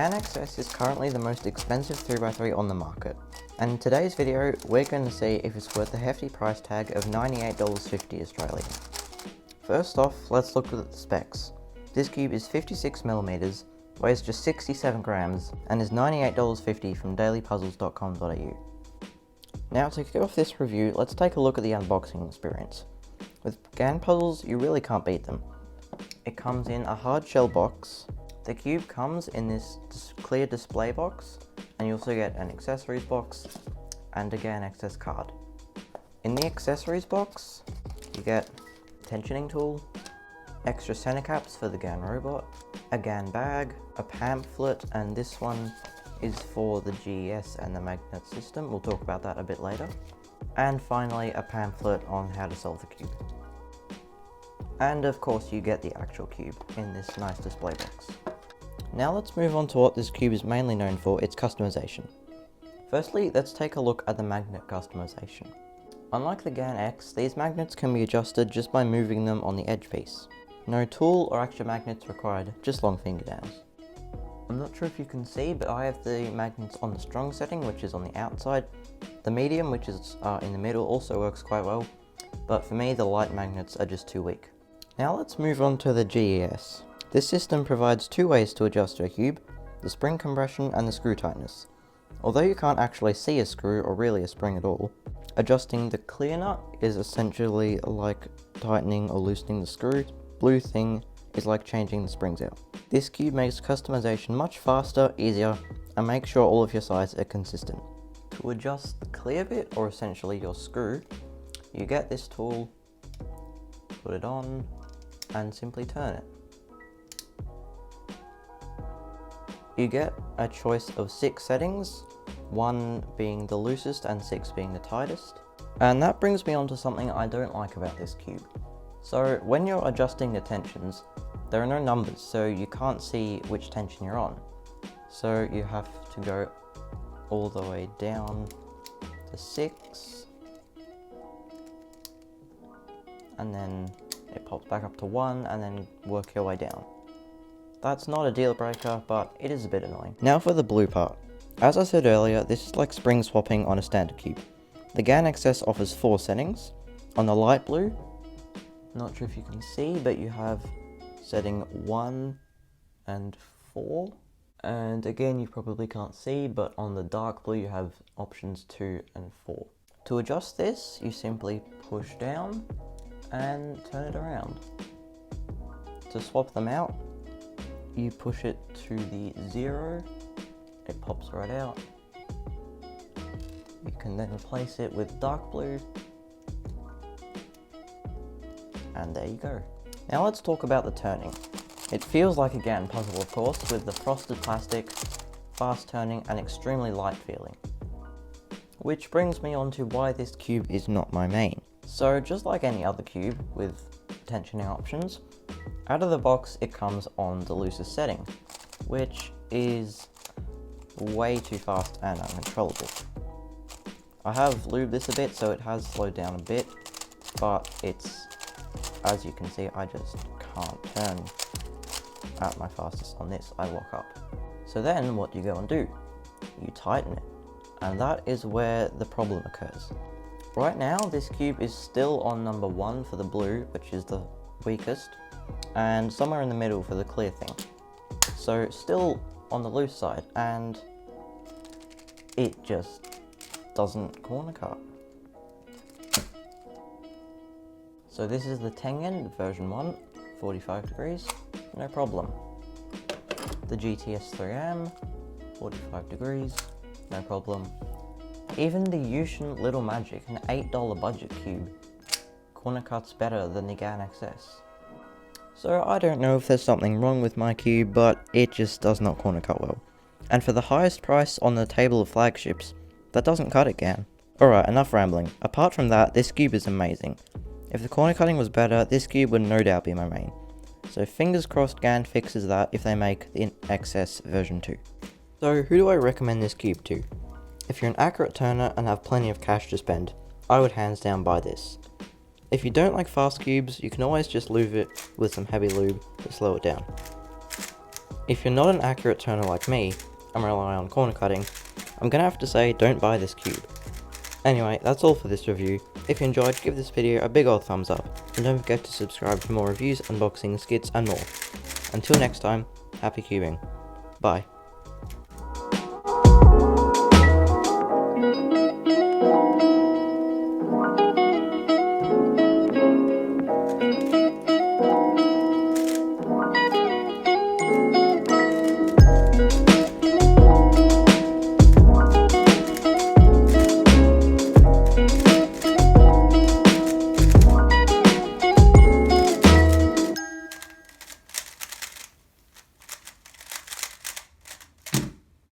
GAN XS is currently the most expensive 3x3 on the market, and in today's video we're going to see if it's worth the hefty price tag of $98.50 Australian. First off, let's look at the specs. This cube is 56mm, weighs just 67 grams, and is $98.50 from dailypuzzles.com.au. Now to kick off this review, let's take a look at the unboxing experience. With GAN puzzles, you really can't beat them. It comes in a hard shell box. The cube comes in this clear display box, and you also get an accessories box and a GAN XS card. In the accessories box, you get a tensioning tool, extra center caps for the GAN robot, a GAN bag, a pamphlet, and this one is for the GES and the magnet system. We'll talk about that a bit later. And finally, a pamphlet on how to solve the cube. And of course, you get the actual cube in this nice display box. Now let's move on to what this cube is mainly known for, its customization. Firstly, let's take a look at the magnet customization. Unlike the GAN X, these magnets can be adjusted just by moving them on the edge piece. No tool or extra magnets required, just long fingernails. I'm not sure if you can see, but I have the magnets on the strong setting, which is on the outside. The medium, which is in the middle, also works quite well, but for me the light magnets are just too weak. Now let's move on to the GES. This system provides two ways to adjust a cube, the spring compression and the screw tightness. Although you can't actually see a screw or really a spring at all, adjusting the clear nut is essentially like tightening or loosening the screw. Blue thing is like changing the springs out. This cube makes customization much faster, easier, and makes sure all of your sides are consistent. To adjust the clear bit, or essentially your screw, you get this tool, put it on, and simply turn it. You get a choice of 6 settings, 1 being the loosest and 6 being the tightest. And that brings me on to something I don't like about this cube. So when you're adjusting the tensions, there are no numbers, so you can't see which tension you're on. So you have to go all the way down to 6, and then it pops back up to 1, and then work your way down. That's not a deal breaker, but it is a bit annoying. Now for the blue part. As I said earlier, this is like spring swapping on a standard cube. The GAN XS offers 4 settings. On the light blue, not sure if you can see, but you have setting 1 and 4. And again, you probably can't see, but on the dark blue you have options 2 and 4. To adjust this, you simply push down and turn it around. To swap them out, you push it to the 0, it pops right out. You can then replace it with dark blue, and there you go. Now let's talk about the turning. It feels like a GAN puzzle, of course, with the frosted plastic, fast turning, and extremely light feeling. Which brings me on to why this cube is not my main. So just like any other cube with tensioning options, out of the box it comes on the loosest setting, which is way too fast and uncontrollable. I have lubed this a bit, so it has slowed down a bit, but it's, as you can see, I just can't turn at my fastest on this. I lock up. So then what do you go and do? You tighten it, and that is where the problem occurs. Right now this cube is still on number 1 for the blue, which is the weakest, and somewhere in the middle for the clear thing. So still on the loose side, and it just doesn't corner cut. So this is the Tengen version 1, 45 degrees, no problem. The GTS 3M, 45 degrees, no problem. Even the Yushin Little Magic, an $8 budget cube, corner cuts better than the GAN XS. So I don't know if there's something wrong with my cube, but it just does not corner cut well. And for the highest price on the table of flagships, that doesn't cut it, GAN. Alright, enough rambling. Apart from that, this cube is amazing. If the corner cutting was better, this cube would no doubt be my main. So fingers crossed GAN fixes that if they make the XS version 2. So who do I recommend this cube to? If you're an accurate turner and have plenty of cash to spend, I would hands down buy this. If you don't like fast cubes, you can always just lube it with some heavy lube to slow it down. If you're not an accurate turner like me, and rely on corner cutting, I'm gonna have to say don't buy this cube. Anyway, that's all for this review. If you enjoyed, give this video a big old thumbs up, and don't forget to subscribe for more reviews, unboxings, skits, and more. Until next time, happy cubing. Bye.